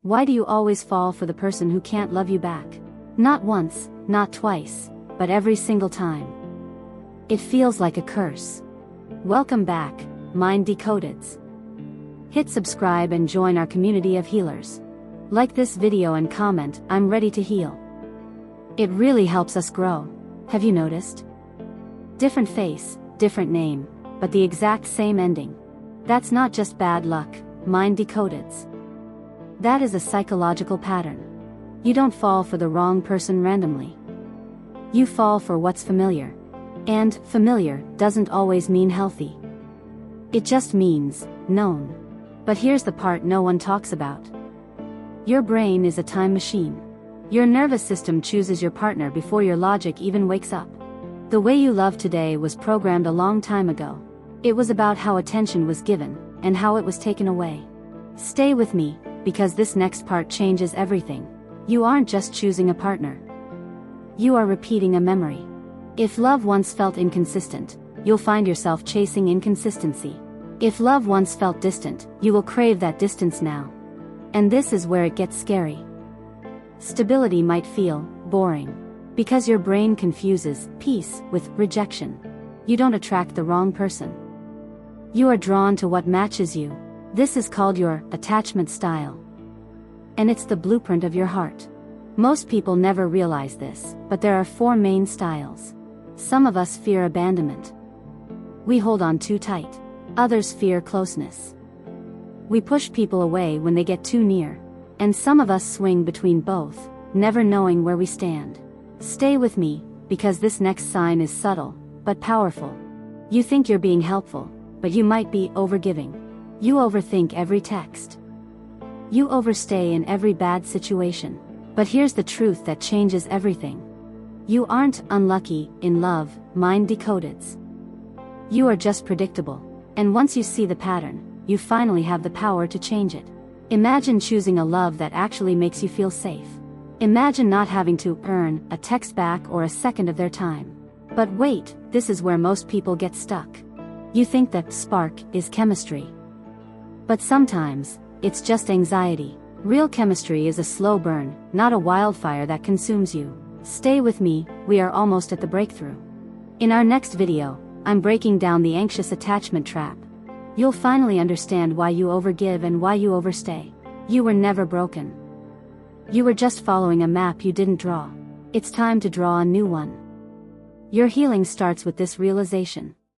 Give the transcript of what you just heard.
Why do you always fall for the person who can't love you back? Not once, not twice, but every single time. It feels like a curse. Welcome back, Mind Decodeds. Hit subscribe and join our community of healers. Like this video and comment, "I'm ready to heal." It really helps us grow. Have you noticed? Different face, different name, but the exact same ending. That's not just bad luck, Mind Decodeds. That is a psychological pattern. You don't fall for the wrong person randomly. You fall for what's familiar. And familiar doesn't always mean healthy. It just means known. But here's the part no one talks about. Your brain is a time machine. Your nervous system chooses your partner before your logic even wakes up. The way you love today was programmed a long time ago. It was about how attention was given, and how it was taken away. Stay with me, because this next part changes everything. You aren't just choosing a partner. You are repeating a memory. If love once felt inconsistent, you'll find yourself chasing inconsistency. If love once felt distant, you will crave that distance now. And this is where it gets scary. Stability might feel boring, because your brain confuses peace with rejection. You don't attract the wrong person. You are drawn to what matches you. This is called your attachment style. And it's the blueprint of your heart. Most people never realize this, but there are 4 main styles. Some of us fear abandonment. We hold on too tight. Others fear closeness. We push people away when they get too near. And some of us swing between both, never knowing where we stand. Stay with me, because this next sign is subtle, but powerful. You think you're being helpful, but you might be overgiving. You overthink every text. You overstay in every bad situation. But here's the truth that changes everything. You aren't unlucky in love, Mind Decodeds. You are just predictable. And once you see the pattern, you finally have the power to change it. Imagine choosing a love that actually makes you feel safe. Imagine not having to earn a text back or a second of their time. But wait, this is where most people get stuck. You think that spark is chemistry. But sometimes, it's just anxiety. Real chemistry is a slow burn, not a wildfire that consumes you. Stay with me, we are almost at the breakthrough. In our next video, I'm breaking down the anxious attachment trap. You'll finally understand why you overgive and why you overstay. You were never broken. You were just following a map you didn't draw. It's time to draw a new one. Your healing starts with this realization.